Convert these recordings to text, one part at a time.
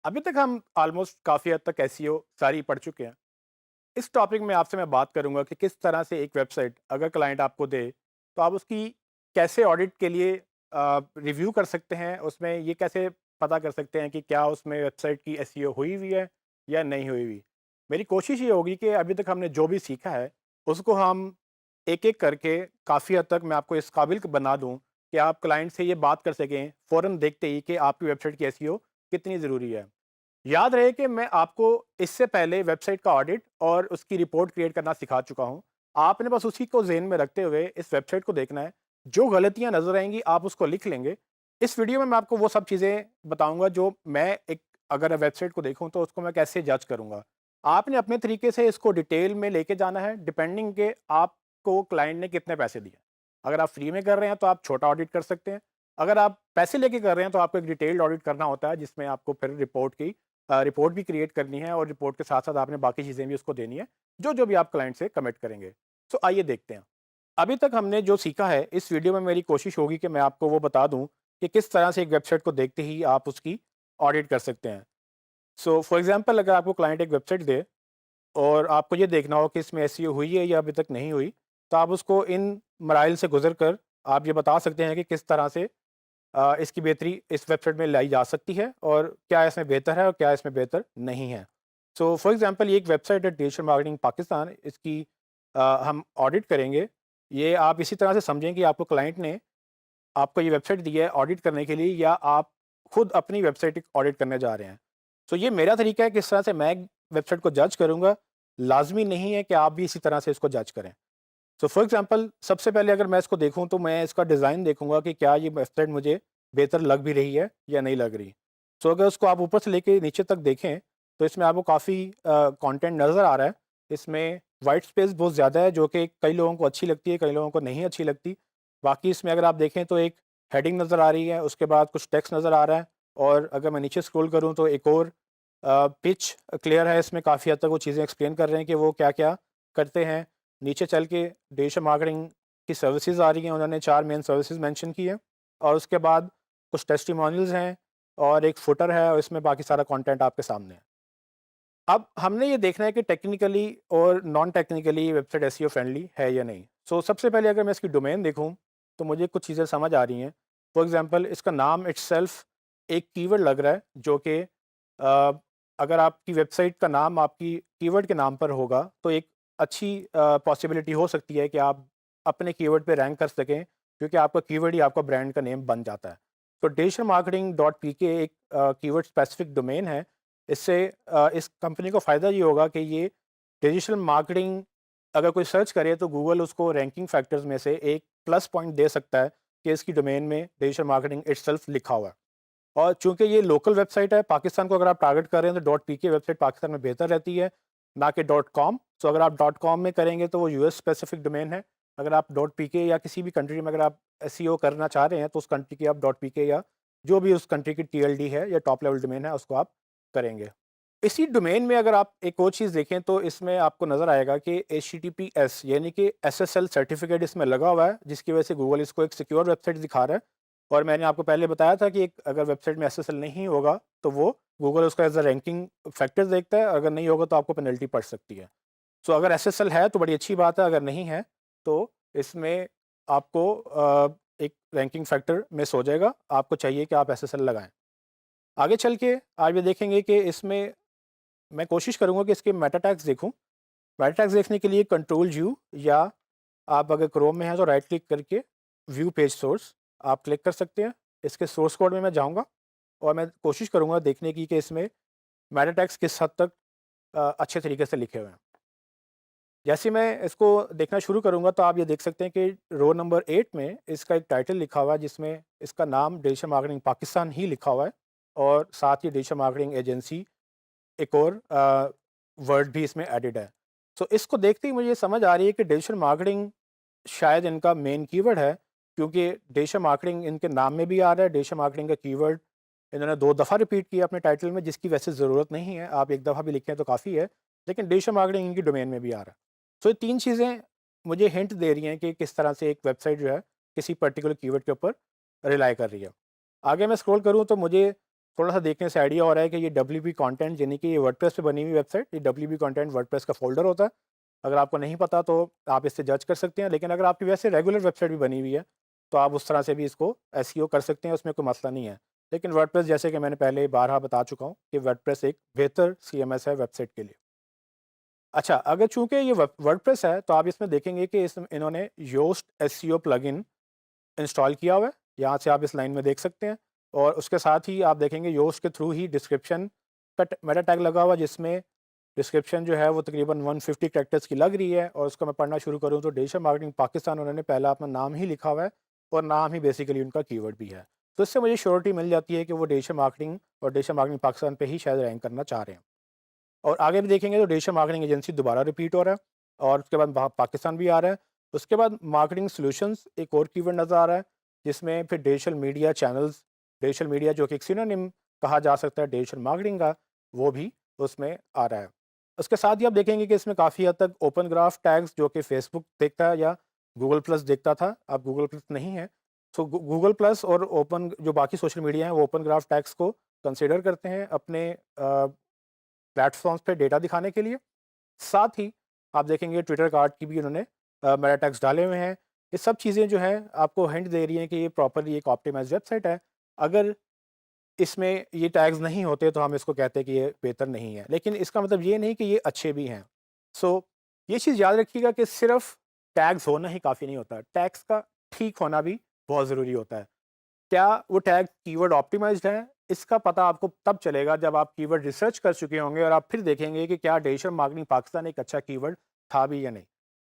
अभी तक हम ऑलमोस्ट काफ़ी हद तक एसईओ सारी पढ़ चुके हैं। इस टॉपिक में आपसे मैं बात करूँगा कि किस तरह से एक वेबसाइट अगर क्लाइंट आपको दे, तो आप उसकी कैसे ऑडिट के लिए रिव्यू कर सकते हैं, उसमें ये कैसे पता कर सकते हैं कि क्या उसमें वेबसाइट की एसईओ हुई हुई है या नहीं हुई हुई। मेरी कोशिश ये होगी कि अभी तक हमने जो भी सीखा है, उसको हम एक-एक करके काफ़ी हद तक मैं आपको इस काबिल बना दूँ कि आप क्लाइंट से ये बात कर सकें, फ़ौरन देखते ही कि आपकी वेबसाइट की एसईओ कितनी ज़रूरी है। याद रहे कि मैं आपको इससे पहले वेबसाइट का ऑडिट और उसकी रिपोर्ट क्रिएट करना सिखा चुका हूँ। आपने बस उसी को ज़हन में रखते हुए इस वेबसाइट को देखना है। जो गलतियाँ नज़र आएँगी आप उसको लिख लेंगे। इस वीडियो में मैं आपको वो सब चीज़ें बताऊँगा जो मैं एक अगर वेबसाइट को देखूँ तो उसको मैं कैसे जज करूँगा। आपने अपने तरीके से इसको डिटेल में लेके जाना है डिपेंडिंग के आपको क्लाइंट ने कितने पैसे दिए। अगर आप फ्री में कर रहे हैं तो आप छोटा ऑडिट कर सकते हैं। अगर आप पैसे लेके कर रहे हैं तो आपको एक डिटेल्ड ऑडिट करना होता है जिसमें आपको फिर रिपोर्ट भी क्रिएट करनी है और रिपोर्ट के साथ-साथ आपने बाकी चीज़ें भी उसको देनी है, जो-जो भी आप क्लाइंट से कमिट करेंगे। तो आइए देखते हैं। अभी तक हमने जो सीखा है, इस वीडियो में मेरी कोशिश होगी कि मैं आपको वो बता दूँ कि किस तरह से एक वेबसाइट को देखते ही आप उसकी ऑडिट कर सकते हैं। सो फॉर एग्ज़ाम्पल अगर आपको क्लाइंट एक वेबसाइट दे और आपको ये देखना हो कि इसमें एसईओ हुई है या अभी तक नहीं हुई, तो आप उसको इन मराइल से गुज़र कर आप ये बता सकते हैं कि किस तरह से इसकी बेहतरी इस वेबसाइट में लाई जा सकती है और क्या इसमें बेहतर है और क्या इसमें बेहतर नहीं है। सो फॉर एग्ज़ाम्पल ये एक वेबसाइट है डिजिटल मार्केटिंग पाकिस्तान, इसकी हम ऑडिट करेंगे। ये आप इसी तरह से समझें कि आपको क्लाइंट ने आपको ये वेबसाइट दी है ऑडिट करने के लिए या आप खुद अपनी वेबसाइट ऑडिट करने जा रहे हैं। तो ये मेरा तरीका है किस तरह से मैं वेबसाइट को जज करूँगा, लाज़मी नहीं है कि आप भी इसी तरह से इसको जज करें। सो फॉर एग्ज़ाम्पल सबसे पहले अगर मैं इसको देखूँ तो मैं इसका डिज़ाइन देखूँगा कि क्या ये वेबसाइट मुझे बेहतर लग भी रही है या नहीं लग रही। सो अगर उसको आप ऊपर से लेके नीचे तक देखें तो इसमें आपको काफ़ी कंटेंट नज़र आ रहा है। इसमें व्हाइट स्पेस बहुत ज़्यादा है जो कि कई लोगों को अच्छी लगती है, कई लोगों को नहीं अच्छी लगती। बाकी इसमें अगर आप देखें तो एक हेडिंग नज़र आ रही है, उसके बाद कुछ टेक्स्ट नज़र आ रहा है और अगर मैं नीचे स्क्रॉल करूँ तो एक और पिच क्लियर है, इसमें काफ़ी हद तक वो चीज़ें एक्सप्लेन कर रहे हैं कि वो क्या-क्या करते हैं। नीचे चल के डिजिटल मार्केटिंग की सर्विसेज आ रही हैं, उन्होंने 4 मेन सर्विसेज मेंशन की हैं और उसके बाद कुछ टेस्टिमोनियल्स हैं और एक फुटर है और इसमें बाकी सारा कंटेंट आपके सामने है। अब हमने ये देखना है कि टेक्निकली और non technically website SEO friendly है या नहीं। सो सबसे पहले अगर मैं इसकी डोमेन देखूँ, तो मुझे कुछ चीज़ें समझ आ रही हैं। फॉर एग्ज़ाम्पल इसका नाम इटसेल्फ एक कीवर्ड लग रहा है जो कि अगर आपकी वेबसाइट का नाम आपकी कीवर्ड के नाम पर होगा, तो एक अच्छी पॉसिबिलिटी हो सकती है कि आप अपने कीवर्ड पे रैंक कर सकें, क्योंकि आपका कीवर्ड ही आपका ब्रांड का नेम बन जाता है। तो डिजिटल मार्केटिंग डॉट पी के एक कीवर्ड स्पेसिफिक डोमेन है। इससे इस कंपनी को फ़ायदा ये होगा कि ये डिजिटल मार्केटिंग अगर कोई सर्च करे तो गूगल उसको रैंकिंग फैक्टर्स में से एक प्लस पॉइंट दे सकता है कि इसकी डोमेन में डिजिटल मार्केटिंग इटसेल्फ लिखा हुआ है। और चूंकि ये लोकल वेबसाइट है, पाकिस्तान को अगर आप टारगेट कर रहे हैं तो डॉट पी के वेबसाइट पाकिस्तान में बेहतर रहती है, ना कि डॉट कॉम। सो अगर आप डॉट कॉम में करेंगे तो वो यूएस स्पेसिफिक डोमेन है। अगर आप डॉट पी के या किसी भी कंट्री में अगर आप एसईओ करना चाह रहे हैं तो उस कंट्री की आप डॉट पी के या जो भी उस कंट्री की टीएलडी है या टॉप लेवल डोमेन है उसको आप करेंगे। इसी डोमेन में अगर आप एक और चीज़ देखें तो इसमें आपको नज़र आएगा कि एचटीटीपीएस यानी कि एसएसएल सर्टिफिकेट इसमें लगा हुआ है, जिसकी वजह से गूगल इसको एक सिक्योर वेबसाइट दिखा रहा है। और मैंने आपको पहले बताया था कि एक अगर वेबसाइट में एसएसएल नहीं होगा तो वो गूगल उसका एज अ रैंकिंग फैक्टर देखता है, अगर नहीं होगा तो आपको पेनल्टी पड़ सकती है। सो अगर एसएसएल है तो बड़ी अच्छी बात है, अगर नहीं है तो इसमें आपको एक रैंकिंग फैक्टर मिस हो जाएगा। आपको चाहिए कि आप एसएसएल लगाएं। आगे चल के आप ये देखेंगे कि इसमें मैं कोशिश करूँगा कि इसके मेटा टैग्स देखूँ। मेटा टैग्स देखने के लिए कंट्रोल यू या आप अगर क्रोम में हैं तो राइट क्लिक करके व्यू पेज सोर्स आप क्लिक कर सकते हैं। इसके सोर्स कोड में मैं जाऊँगा और मैं कोशिश करूँगा देखने की कि इसमें मेटा टैग्स किस हद तक अच्छे तरीके से लिखे हुए हैं। जैसे मैं इसको देखना शुरू करूँगा तो आप ये देख सकते हैं कि रो नंबर 8 में इसका एक टाइटल लिखा हुआ है जिसमें इसका नाम डिजिटल मार्केटिंग पाकिस्तान ही लिखा हुआ है और साथ ही डिजिटल मार्केटिंग एजेंसी एक और वर्ड भी इसमें एडेड है। तो इसको देखते ही मुझे ये समझ आ रही है कि डिजिटल मार्केटिंग शायद इनका मेन कीवर्ड है, क्योंकि डिजिटल मार्केटिंग इनके नाम में भी आ रहा है। डिजिटल मार्केटिंग का कीवर्ड इन्होंने 2 दफ़ा रिपीट किया अपने टाइटल में, जिसकी वैसे ज़रूरत नहीं है, आप 1 दफ़ा भी लिखें तो काफ़ी है, लेकिन डिजिटल मार्केटिंग इनकी डोमेन में भी आ रहा है। तो ये 3 चीज़ें मुझे हिंट दे रही हैं कि किस तरह से एक वेबसाइट जो है किसी पर्टिकुलर कीवर्ड के ऊपर रिलाई कर रही है। आगे मैं स्क्रॉल करूँ तो मुझे थोड़ा सा देखने से आइडिया हो रहा है कि ये WP कंटेंट यानी कि ये वर्डप्रेस पे बनी हुई वेबसाइट, ये WP कंटेंट वर्डप्रेस का फ़ोल्डर होता है। अगर आपको नहीं पता तो आप इससे जज कर सकते हैं, लेकिन अगर आपकी वैसे रेगुलर वेबसाइट भी बनी हुई है तो आप उस तरह से भी इसको एसईओ कर सकते हैं, उसमें कोई मसला नहीं है। लेकिन वर्डप्रेस जैसे कि मैंने पहले बारहा बता चुका हूँ कि वर्डप्रेस एक बेहतर CMS है वेबसाइट के लिए। अच्छा, अगर चूँकि ये वर्डप्रेस है तो आप इसमें देखेंगे कि इन्होंने योस्ट एसईओ प्लगइन इंस्टॉल किया हुआ है। यहाँ से आप इस लाइन में देख सकते हैं, और उसके साथ ही आप देखेंगे योस्ट के थ्रू ही डिस्क्रिप्शन का मेटा टैग लगा हुआ, जिसमें डिस्क्रिप्शन जो है वो तकरीबन 150 कैरेक्टर्स की लग रही है। और उसको मैं पढ़ना शुरू करूँ तो डिजिटल मार्केटिंग पाकिस्तान उन्होंने पहला अपना नाम ही लिखा हुआ है, और नाम ही बेसिकली उनका कीवर्ड भी है। तो इससे मुझे श्योरिटी मिल जाती है कि वो डिजिटल मार्केटिंग और डिजिटल मार्केटिंग पाकिस्तान पे ही शायद रैंक करना चाह रहे हैं। और आगे भी देखेंगे तो डिजिटल मार्केटिंग एजेंसी दोबारा रिपीट हो रहा है, और उसके बाद पाकिस्तान भी आ रहा है। उसके बाद मार्केटिंग सॉल्यूशंस एक और कीवर्ड नज़र आ रहा है, जिसमें फिर digital media channels, digital media जो कि एक सिनोनिम कहा जा सकता है डिजिटल मार्केटिंग का, वो भी उसमें आ रहा है। उसके साथ ही आप देखेंगे कि इसमें काफ़ी हद तक ओपन ग्राफ टैग्स जो कि फेसबुक देखता है या गूगल प्लस देखता था, अब गूगल प्लस नहीं है। सो गूगल प्लस और ओपन जो बाकी सोशल मीडिया हैं वो ओपन ग्राफ टैग्स को कंसिडर करते हैं अपने प्लेटफॉर्म्स पे डेटा दिखाने के लिए। साथ ही आप देखेंगे ट्विटर कार्ड की भी उन्होंने मेटा टैग्स डाले हुए हैं। ये सब चीज़ें जो हैं आपको हिंट दे रही हैं कि ये प्रॉपरली एक ऑप्टिमाइज़ वेबसाइट है। अगर इसमें ये टैग्स नहीं होते तो हम इसको कहते कि ये बेहतर नहीं है, लेकिन इसका मतलब ये नहीं कि ये अच्छे भी हैं। सो ये चीज़ याद रखिएगा कि सिर्फ़ टैग्स होना ही काफ़ी नहीं होता, टैग्स का ठीक होना भी बहुत ज़रूरी होता है। क्या वो टैग कीवर्ड ऑप्टिमाइज्ड है? इसका पता आपको तब चलेगा जब आप कीवर्ड रिसर्च कर चुके होंगे और आप फिर देखेंगे कि क्या डिजिटल मार्केटिंग पाकिस्तान एक अच्छा कीवर्ड था भी या नहीं।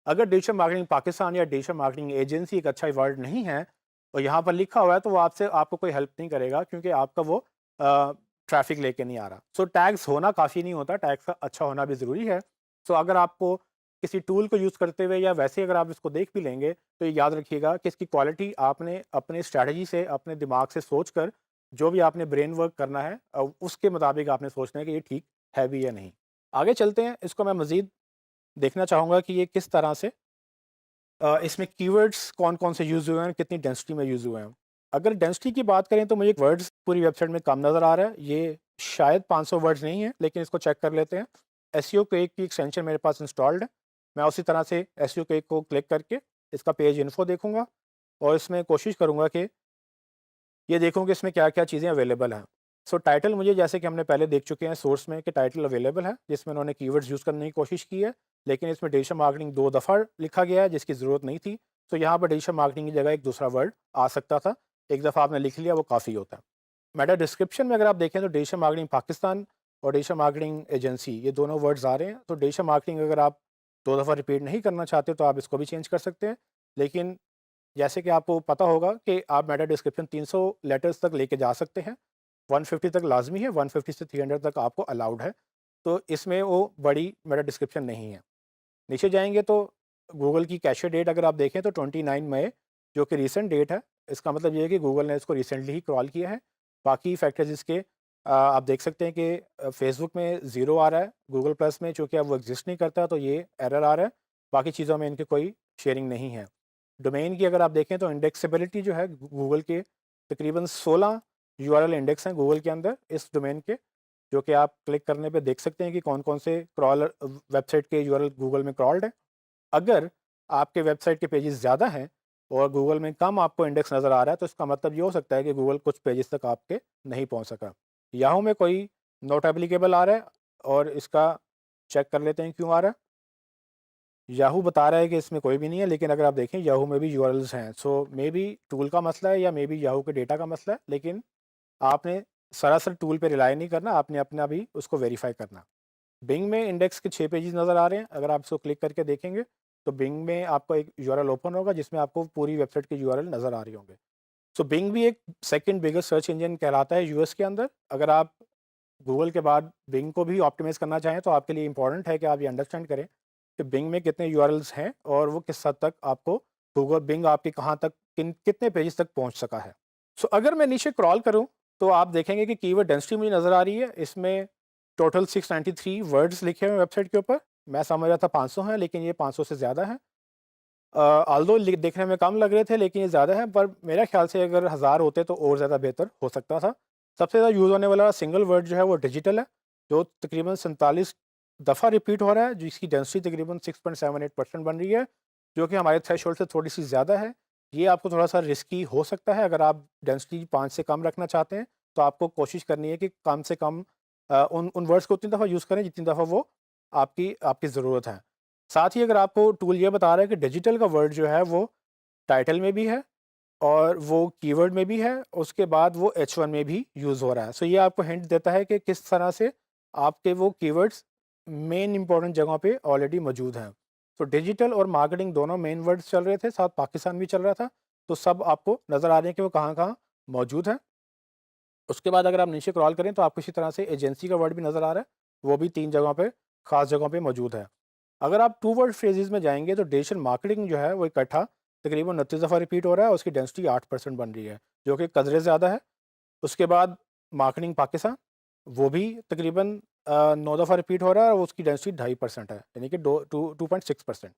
अगर डिजिटल मार्केटिंग पाकिस्तान या डिजिटल मार्केटिंग एजेंसी एक अच्छा वर्ड नहीं है और यहाँ पर लिखा हुआ है, तो वो आपको कोई हेल्प नहीं करेगा, क्योंकि आपका वो ट्रैफिक लेके नहीं आ रहा। सो टैग्स होना काफ़ी नहीं होता, टैग्स का अच्छा होना भी ज़रूरी है। सो अगर आपको किसी टूल को यूज़ करते हुए या वैसे अगर आप इसको देख भी लेंगे, तो ये याद रखिएगा कि इसकी क्वालिटी आपने अपने स्ट्रैटेजी से, अपने दिमाग से सोचकर, जो भी आपने ब्रेन वर्क करना है उसके मुताबिक आपने सोचना है कि ये ठीक है भी या नहीं। आगे चलते हैं, इसको मैं मज़ीद देखना चाहूँगा कि ये किस तरह से इसमें कीवर्ड्स कौन-कौन से यूज़ हुए हैं, कितनी डेंसिटी में यूज़ हुए हैं। अगर डेंसिटी की बात करें तो मुझे वर्ड्स पूरी वेबसाइट में कम नज़र आ रहा है। ये शायद 500 वर्ड्स नहीं है, लेकिन इसको चेक कर लेते हैं। एसईओ क्विक की एक्सटेंशन मेरे पास इंस्टॉल्ड है। मैं उसी तरह से एसईओ क्विक को क्लिक करके इसका पेज इन्फो देखूँगा, और इसमें कोशिश करूँगा कि ये देखूँ कि इसमें क्या-क्या चीज़ें अवेलेबल हैं। सो टाइटल मुझे, जैसे कि हमने पहले देख चुके हैं सोर्स में, कि टाइटल अवेलेबल है, जिसमें उन्होंने कीवर्ड्स यूज़ करने की कोशिश की है, लेकिन इसमें डिजिटल मार्केटिंग 2 दफ़ा लिखा गया है, जिसकी ज़रूरत नहीं थी। तो यहाँ पर डिजिटल मार्केटिंग की जगह एक दूसरा वर्ड आ सकता था। एक दफ़ा आपने लिख लिया, वो काफ़ी होता है। मेटा डिस्क्रिप्शन में अगर आप देखें तो डिजिटल मार्केटिंग पाकिस्तान और डिजिटल मार्केटिंग एजेंसी, ये दोनों वर्ड्स आ रहे हैं। तो डिजिटल मार्केटिंग अगर आप 2 दफ़ा रिपीट नहीं करना चाहते तो आप इसको भी चेंज कर सकते हैं। लेकिन जैसे कि आपको पता होगा कि आप मेटा डिस्क्रिप्शन 300 लेटर्स तक लेके जा सकते हैं। 150 तक लाज़मी है, 150 से 300 तक आपको अलाउड है। तो इसमें वो बड़ी मेटा डिस्क्रिप्शन नहीं है। नीचे जाएँगे तो गूगल की कैश डेट अगर आप देखें तो 29 मई, जो कि रीसेंट डेट है। इसका मतलब ये है कि गूगल ने इसको रिसेंटली ही क्रॉल किया है। बाकी फैक्टर्स इसके आप देख सकते हैं कि फेसबुक में 0 आ रहा है, गूगल प्लस में चूँकि अब वो एग्ज़िस्ट नहीं करता तो ये एरर आ रहा है। बाकी चीज़ों में इनकी कोई शेयरिंग नहीं है। डोमेन की अगर आप देखें तो इंडेक्सेबिलिटी जो है गूगल के तकरीबन 16 यूआरएल इंडेक्स हैं गूगल के अंदर इस डोमेन के, जो कि आप क्लिक करने पे देख सकते हैं कि कौन-कौन से क्रॉलर वेबसाइट के यूआरएल गूगल में क्रॉल्ड है। अगर आपके वेबसाइट के पेजेस ज़्यादा हैं और गूगल में कम आपको इंडेक्स नज़र आ रहा है, तो इसका मतलब ये हो सकता है कि गूगल कुछ पेजेस तक आपके नहीं पहुंच सका। याहू में कोई नॉट एप्लीकेबल आ रहा है, और इसका चेक कर लेते हैं क्यों आ रहा है। याहू बता रहा है कि इसमें कोई भी नहीं है, लेकिन अगर आप देखें याहू में भी यूआरएल्स हैं। सो मे बी टूल का मसला है या मे बी याहू के डेटा का मसला है, लेकिन आपने सरासर टूल पे रिलाई नहीं करना, आपने अपना भी उसको वेरीफाई करना। बिंग में इंडेक्स के 6 पेजेस नज़र आ रहे हैं। अगर आप इसको क्लिक करके देखेंगे तो बिंग में आपको एक यूआरएल ओपन होगा, जिसमें आपको पूरी वेबसाइट के यूआरएल नज़र आ रहे होंगे। सो बिंग भी एक सेकंड बिगेस्ट सर्च इंजन कहलाता है यूएस के अंदर। अगर आप गूगल के बाद बिंग को भी ऑप्टिमाइज़ करना चाहें तो आपके लिए इंपॉर्टेंट है कि आप ये अंडरस्टैंड करें कि बिंग में कितने यूआरएल्स हैं और वो किस हद तक आपको गूगल बिंग आपके कहाँ तक कितने पेजेस तक पहुँच सका है। सो अगर मैं नीचे क्रॉल करूँ तो आप देखेंगे कि कीवर्ड डेंसिटी मुझे नज़र आ रही है। इसमें टोटल 693 वर्ड्स लिखे हुए हैं वेबसाइट के ऊपर। मैं समझ रहा था 500 हैं, लेकिन ये 500 से ज़्यादा है। ऑल्दो देखने में कम लग रहे थे, लेकिन ये ज़्यादा है, पर मेरे ख्याल से अगर 1000 होते तो और ज़्यादा बेहतर हो सकता था। सबसे ज़्यादा यूज़ होने वाला सिंगल वर्ड जो है वो डिजिटल है, जो तकरीबन 47 दफ़ा रिपीट हो रहा है, जिसकी डेंसिटी तकरीबन 6.78% बन रही है, जो कि हमारे थ्रेशोल्ड से थोड़ी-सी ज़्यादा है। ये आपको थोड़ा-सा रिस्की हो सकता है, अगर आप डेंसिटी 5 से कम रखना चाहते हैं, तो आपको कोशिश करनी है कि कम से कम उन उन वर्ड्स को उतनी दफ़ा यूज़ करें जितनी दफ़ा वो आपकी आपकी ज़रूरत है। साथ ही अगर आपको टूल ये बता रहा है कि डिजिटल का वर्ड जो है वो टाइटल में भी है और वो कीवर्ड में भी है, उसके बाद वो H1 में भी यूज़ हो रहा है। सो ये आपको हिंट देता है कि किस तरह से आपके वो कीवर्ड्स मेन इंपॉर्टेंट जगहों पे ऑलरेडी मौजूद हैं। तो डिजिटल और मार्केटिंग दोनों मेन वर्ड्स चल रहे थे, साथ पाकिस्तान भी चल रहा था, तो सब आपको नज़र आ रहे हैं कि वो कहाँ-कहाँ मौजूद हैं। उसके बाद अगर आप नीचे क्रॉल करें तो आपको इसी तरह से एजेंसी का वर्ड भी नज़र आ रहा है, वो भी 3 जगहों पे, ख़ास जगहों पे मौजूद है। अगर आप 2 वर्ड फ्रेजेज़ में जाएँगे तो डिजिटल मार्केटिंग जो है वो इकट्ठा तकरीबन 29 दफ़ा रिपीट हो रहा है, उसकी डेंसिटी 8% बन रही है, जो कि कदरे ज़्यादा है। उसके बाद मार्केटिंग पाकिस्तान, वो भी तकरीबन 9 दफ़ा रिपीट हो रहा है और उसकी डेंसिटी 2.5% है, यानी कि 2.6%।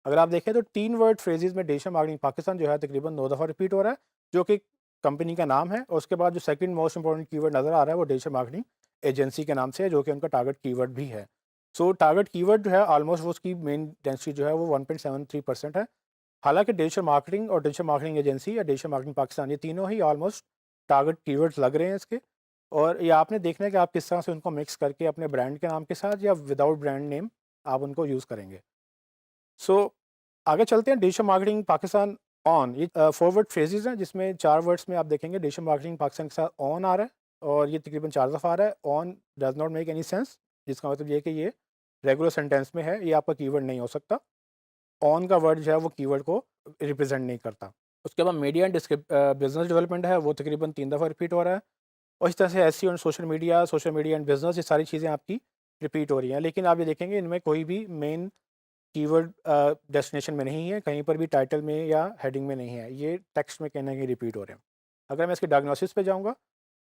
अगर आप देखें तो 3 वर्ड फ्रेजेज़ में डिजिटल मार्केटिंग पाकिस्तान जो है तकरीबन 9 दफ़ा रिपीट हो रहा है, जो कि कंपनी का नाम है, और उसके बाद जो सेकंड मोस्ट इंपॉर्टेंट कीवर्ड नज़र आ रहा है वो डिजिटल मार्केटिंग एजेंसी के नाम से है, जो कि उनका टारगेट कीवर्ड भी है। सो टारगेट कीवर्ड जो है ऑलमोस्ट वो उसकी मेन डेंसिटी जो है वो 1.73% है। हालाँकि डिजिटल मार्केटिंग और डिजिटल मार्केटिंग एजेंसी या डिजिटल मार्केटिंग पाकिस्तान, ये तीनों ही ऑलमोस्ट टारगेट कीवर्ड्स लग रहे हैं इसके, और ये आपने देखना है कि आप किस तरह से उनको मिक्स करके अपने ब्रांड के नाम के साथ या विदाउट ब्रांड नेम आप उनको यूज़ करेंगे। सो आगे चलते हैं डिजिटल मार्केटिंग पाकिस्तान ऑन, ये फॉरवर्ड फ्रेजेस हैं जिसमें 4 वर्ड्स में आप देखेंगे डिजिटल मार्केटिंग पाकिस्तान के साथ ऑन आ रहा है, और ये तकरीबन 4 दफ़ा आ रहा है। On does not make any sense, जिसका मतलब ये है कि ये रेगुलर सेंटेंस में है, ये आपका कीवर्ड नहीं हो सकता। ऑन का वर्ड जो है वो कीवर्ड को रिप्रेजेंट नहीं करता। उसके बाद मीडिया एंड बिज़नेस डेवलपमेंट है, वो तकरीबन 3 दफ़ा रिपीट हो रहा है, और इस तरह से SEO and social media and business, ये सारी चीज़ें आपकी रिपीट हो रही हैं। लेकिन आप ये देखेंगे इनमें कोई भी मेन कीवर्ड डेस्टिनेशन में नहीं है, कहीं पर भी टाइटल में या हेडिंग में नहीं है, ये टेक्स्ट में कहीं न कहीं रिपीट हो रहे हैं। अगर मैं इसके डायग्नोसिस पे जाऊँगा,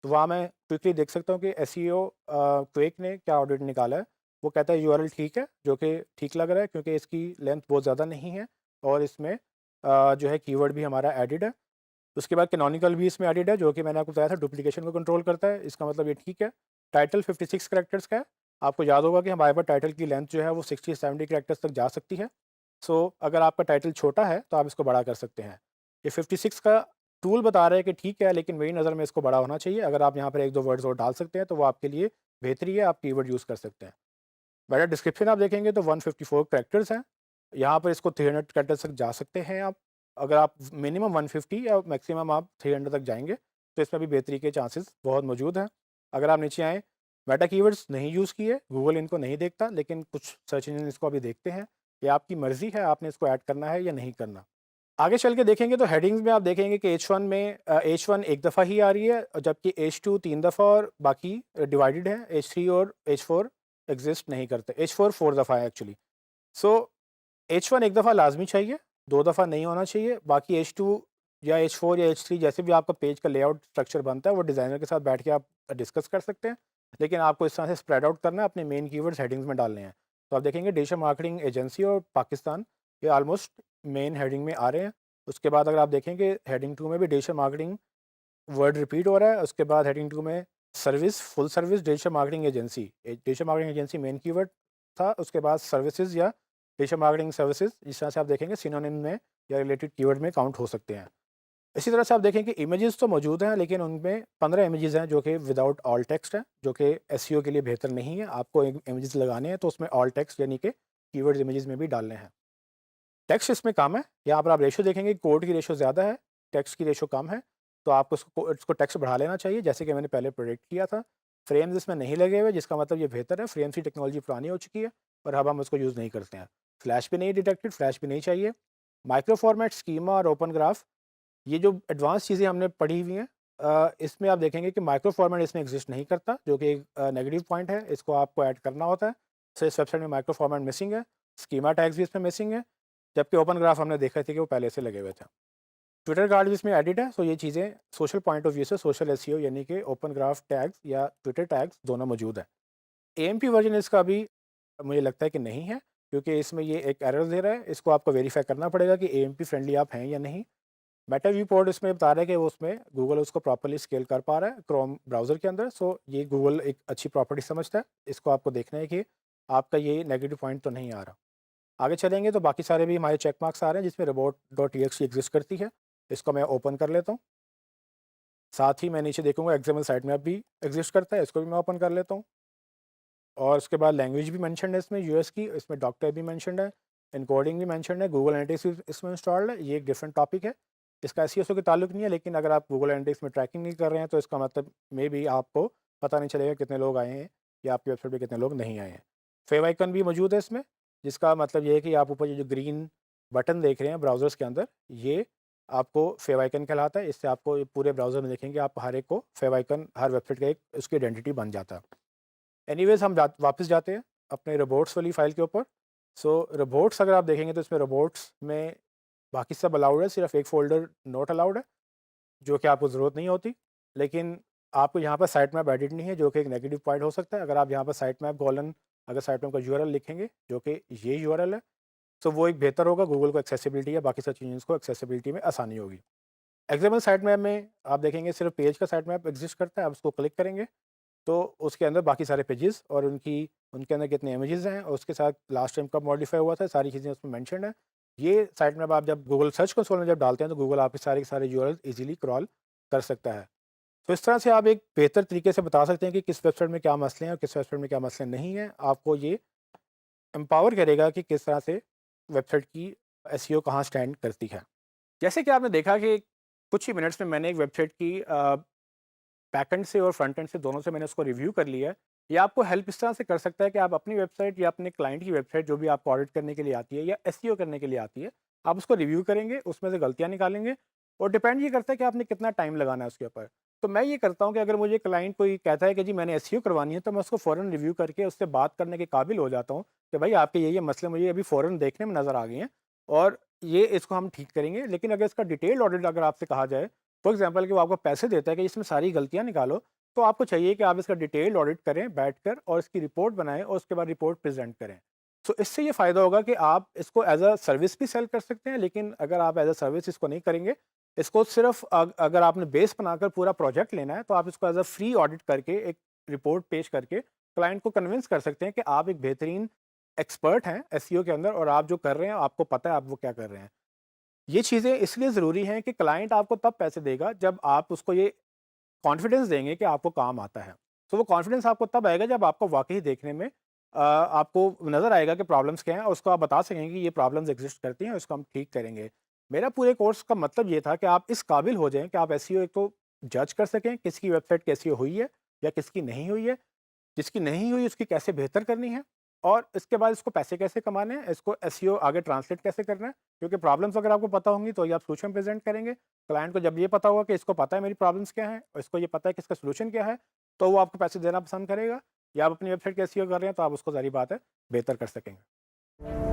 तो वहाँ मैं क्विकली देख सकता हूँ कि एसईओ क्विक ने क्या ऑडिट निकाला है। वो कहता है यूआरएल ठीक है, जो कि ठीक लग रहा है क्योंकि इसकी लेंथ बहुत ज़्यादा नहीं है, और इसमें जो है कीवर्ड भी हमारा एडिड है। उसके बाद कैनोनिकल भी इसमें एडिड है, जो कि मैंने आपको बताया था डुप्लीकेशन को कंट्रोल करता है, इसका मतलब ये ठीक है। टाइटल 56 कैरेक्टर्स का है। आपको याद होगा कि हमारे पास टाइटल की लेंथ जो है वो 60 से 70 कैरेक्टर्स तक जा सकती है। सो अगर आपका टाइटल छोटा है तो आप इसको बड़ा कर सकते हैं। ये 56 का टूल बता रहा है कि ठीक है, लेकिन मेरी नज़र में इसको बड़ा होना चाहिए। अगर आप यहाँ पर 1-2 वर्ड्स और डाल सकते हैं तो वो आपके लिए बेहतरी है, आप कीवर्ड यूज़ कर सकते हैं। मेरा डिस्क्रिप्शन आप देखेंगे तो 154 कैरेक्टर्स हैं। यहाँ पर इसको 300 कैरेक्टर्स तक जा सकते हैं आप। अगर आप मिनिमम 150 या मैक्सिमम आप 300 तक जाएँगे, तो इसमें भी बेहतरी के चांसेस बहुत मौजूद हैं। अगर आप नीचे आएँ, मेटा कीवर्ड्स नहीं यूज़ किए, गूगल इनको नहीं देखता, लेकिन कुछ सर्च इंजन इसको अभी देखते हैं। ये आपकी मर्ज़ी है, आपने इसको ऐड करना है या नहीं करना। आगे चल के देखेंगे तो हेडिंग्स में आप देखेंगे कि H1 एक दफ़ा ही आ रही है, और जबकि H2 3 दफ़ा, और बाकी डिवाइडेड है। H3 और H4 एग्ज़िस्ट नहीं करते। H4 4 दफ़ा है एक्चुअली। सो H1 एक दफ़ा लाज़मी चाहिए, 2 दफ़ा नहीं होना चाहिए। बाकी H2 या H4 या H3 जैसे भी आपका पेज का लेआउट स्ट्रक्चर बनता है, वो डिज़ाइनर के साथ बैठ के आप डिस्कस कर सकते हैं। लेकिन आपको इस तरह से स्प्रेड आउट करना है, अपने मेन कीवर्ड्स हेडिंग्स में डालने हैं। तो आप देखेंगे डिजिटल मार्केटिंग एजेंसी और पाकिस्तान, ये ऑलमोस्ट मेन हेडिंग में आ रहे हैं। उसके बाद अगर आप देखेंगे हेडिंग 2 में भी डिजिटल मार्केटिंग वर्ड रिपीट हो रहा है। उसके बाद हेडिंग 2 में service, full service digital marketing agency, digital marketing agency main keyword था। उसके बाद सर्विसेज या डिजिटल मार्केटिंग सर्विसेज, जिस तरह से आप देखेंगे सिनोनिम में या रिलेटेड कीवर्ड में काउंट हो सकते हैं। इसी तरह से आप देखें कि इमेजेस तो मौजूद हैं, लेकिन उनमें 15 इमेजेस हैं जो कि विदाउट ऑल टेक्स्ट हैं, जो कि एसईओ के लिए बेहतर नहीं है। आपको इमेजेस लगाने हैं तो उसमें ऑल टेक्स्ट यानी कि कीवर्ड्स इमेजेस में भी डालने हैं। टेक्स्ट इसमें कम है, यहाँ पर आप रेशो देखेंगे कोड की रेशो ज़्यादा है, टेक्स्ट की रेशो कम है। तो आपको इसको टेक्स्ट बढ़ा लेना चाहिए, जैसे कि मैंने पहले प्रेडिक्ट किया था। फ्रेम्स इसमें नहीं लगे हुए, जिसका मतलब ये बेहतर है। फ्रेम्स की टेक्नोलॉजी पुरानी हो चुकी है और अब हम उसको यूज़ नहीं करते हैं। फ्लैश भी नहीं डिटेक्टेड, फ्लैश भी नहीं चाहिए। माइक्रो फॉर्मेट, स्कीमा और ओपन ग्राफ, ये जो एडवांस चीज़ें हमने पढ़ी हुई हैं, इसमें आप देखेंगे कि माइक्रो फॉर्मेट इसमें एग्जिस्ट नहीं करता, जो कि एक नेगेटिव पॉइंट है। इसको आपको ऐड करना होता है। तो इस वेबसाइट में माइक्रो फॉर्मेट मिसिंग है। स्कीमा टैग्स भी इसमें मिसिंग है, जबकि ओपन ग्राफ हमने देखा था कि वो पहले से लगे हुए थे। ट्विटर कार्ड भी इसमें एडिट है। सो ये चीज़ें सोशल पॉइंट ऑफ व्यू से, सोशल एसईओ यानी कि ओपन ग्राफ टैग्स या ट्विटर टैग्स दोनों मौजूद हैं। एएमपी वर्जन इसका अभी मुझे लगता है कि नहीं है, क्योंकि इसमें ये एक एरर दे रहा है। इसको आपको वेरीफाई करना पड़ेगा कि एएमपी फ्रेंडली आप हैं या नहीं। मेटा व्यू पोर्ट इसमें बता रहा है कि वो उसमें गूगल उसको प्रॉपर्ली स्केल कर पा रहा है क्रोम ब्राउज़र के अंदर। सो ये गूगल एक अच्छी प्रॉपर्टी समझता है। इसको आपको देखना है कि आपका ये नेगेटिव पॉइंट तो नहीं आ रहा। आगे चलेंगे तो बाकी सारे भी हमारे चेक मार्क्स आ रहे हैं जिसमें रोबोट डॉट टीएक्सटी एग्जिस्ट करती है। इसको मैं ओपन कर लेता हूँ। साथ ही मैं नीचे देखूंगा एक्सएमएल साइट मैप भी एग्जिस्ट करता है, इसको भी मैं ओपन कर लेता हूँ। और उसके बाद लैंग्वेज भी मेंशन्ड है इसमें यूएस की, इसमें डॉक्टर भी मेंशन्ड है, इनकोडिंग भी मेंशन्ड है, गूगल एनालिटिक्स भी इसमें इंस्टॉल्ड है। ये एक डिफरेंट टॉपिक है, इसका एसईओ के ताल्लुक नहीं है, लेकिन अगर आप गूगल एनालिटिक्स में ट्रैकिंग नहीं कर रहे हैं तो इसका मतलब मे भी आपको पता नहीं चलेगा कितने लोग आए हैं या आपकी वेबसाइट पे कितने लोग नहीं आए हैं। फेव आइकन भी मौजूद है इसमें, जिसका मतलब ये है कि आप ऊपर ये जो ग्रीन बटन देख रहे हैं ब्राउज़र्स के अंदर, ये आपको फेव आइकन कहलाता है। इससे आपको ये पूरे ब्राउज़र में देखेंगे आप हर एक को फेव आइकन हर वेबसाइट का एक उसकी आइडेंटिटी बन जाता है। एनीवेज़ हम वापस जाते हैं अपने रोबोट्स वाली फ़ाइल के ऊपर। सो रोबोट्स अगर आप देखेंगे तो इसमें रोबोट्स में बाकी सब अलाउड है, सिर्फ एक फ़ोल्डर नॉट अलाउड है, जो कि आपको ज़रूरत नहीं होती। लेकिन आपको यहाँ पर साइट मैप एडिट नहीं है, जो कि एक नेगेटिव पॉइंट हो सकता है। अगर आप यहाँ पर साइट मैप कॉलन अगर साइट मैप का यूआरएल लिखेंगे, जो कि ये यूआरएल है, तो वो एक बेहतर होगा। गूगल को एक्सेसिबिलिटी है, बाकी सब चीज़ों को एक्सेसिबिलिटी में आसानी होगी। एक्सएमएल साइट मैप में आप देखेंगे सिर्फ पेज का साइट मैप एग्जिस्ट करता है। आप उसको क्लिक करेंगे तो उसके अंदर बाकी सारे पेजेस और उनके अंदर कितने इमेजेस हैं और उसके साथ लास्ट टाइम कब मॉडिफाई हुआ था, सारी चीज़ें उसमें मेंशन्ड है। ये साइट मैप आप जब गूगल सर्च कंसोल में जब डालते हैं तो गूगल आपके सारे के सारे यूआरएल इजीली क्रॉल कर सकता है। तो इस तरह से आप एक बेहतर तरीके से बता सकते हैं कि किस वेबसाइट में क्या मसले हैं और किस वेबसाइट में क्या मसले नहीं हैं। आपको ये एम्पावर करेगा कि किस तरह से वेबसाइट की एसईओ कहाँ स्टैंड करती है। जैसे कि आपने देखा कि कुछ ही मिनट्स में मैंने एक वेबसाइट की बैकएंड से और फ्रंट एंड से दोनों से मैंने उसको रिव्यू कर लिया है। ये आपको हेल्प इस तरह से कर सकता है कि आप अपनी वेबसाइट या अपने क्लाइंट की वेबसाइट जो भी आपको ऑडिट करने के लिए आती है या एसईओ करने के लिए आती है, आप उसको रिव्यू करेंगे, उसमें से गलतियाँ निकालेंगे और डिपेंड ये करता है कि आपने कितना टाइम लगाना है उसके ऊपर। तो मैं ये करता हूँ कि अगर मुझे क्लाइंट कोई कहता है कि जी मैंने एसईओ करवानी है, तो मैं उसको फ़ौरन रिव्यू करके उससे बात करने के काबिल हो जाता हूँ कि भाई आपके ये मसले मुझे अभी फ़ौरन देखने में नज़र आ गए हैं और ये इसको हम ठीक करेंगे। लेकिन अगर इसका डिटेल्ड ऑडिट अगर आपसे कहा जाए, फॉर एग्जांपल कि वो आपको पैसे देता है कि इसमें सारी गलतियाँ निकालो, तो आपको चाहिए कि आप इसका डिटेल्ड ऑडिट करें बैठकर और इसकी रिपोर्ट बनाएँ और उसके बाद रिपोर्ट प्रेज़ेंट करें। सो इससे ये फ़ायदा होगा कि आप इसको एज़ अ सर्विस भी सेल कर सकते हैं, लेकिन अगर आप एज़ अ सर्विस इसको नहीं करेंगे, इसको सिर्फ़ अगर आपने बेस बनाकर पूरा प्रोजेक्ट लेना है, तो आप इसको एज़ अ फ्री ऑडिट करके एक रिपोर्ट पेश करके क्लाइंट को कन्विंस कर सकते हैं कि आप एक बेहतरीन एक्सपर्ट हैं एसईओ के अंदर और आप जो कर रहे हैं, आपको पता है आप वो क्या कर रहे हैं। ये चीज़ें इसलिए ज़रूरी हैं कि क्लाइंट आपको तब पैसे देगा जब आप उसको ये कॉन्फिडेंस देंगे कि आपको काम आता है। तो वो कॉन्फिडेंस आपको तब आएगा जब आपको वाक़ई देखने में आपको नज़र आएगा कि प्रॉब्लम्स क्या हैं और उसको आप बता सकेंगे कि ये प्रॉब्लम्स एग्ज़िस्ट करती हैं और इसको हम ठीक करेंगे। मेरा पूरे कोर्स का मतलब ये था कि आप इस काबिल हो जाएँ कि आप एसईओ एक तो जज कर सकें किसकी वेबसाइट कैसी हुई है या किसकी नहीं हुई है। जिसकी नहीं हुई उसकी कैसे बेहतर करनी है और इसके बाद इसको पैसे कैसे कमाने हैं, इसको एसईओ आगे ट्रांसलेट कैसे करना है। क्योंकि प्रॉब्लम्स अगर आपको पता होंगी तो ये आप सॉल्यूशन प्रेजेंट करेंगे। क्लाइंट को जब ये पता होगा कि इसको पता है मेरी प्रॉब्लम्स क्या हैं और इसको ये पता है कि इसका सॉल्यूशन क्या है, तो वो आपको पैसे देना पसंद करेगा। या आप अपनी वेबसाइट का एसईओ कर रहे हैं तो आप उसको ज़ाहिर बात है बेहतर कर सकेंगे।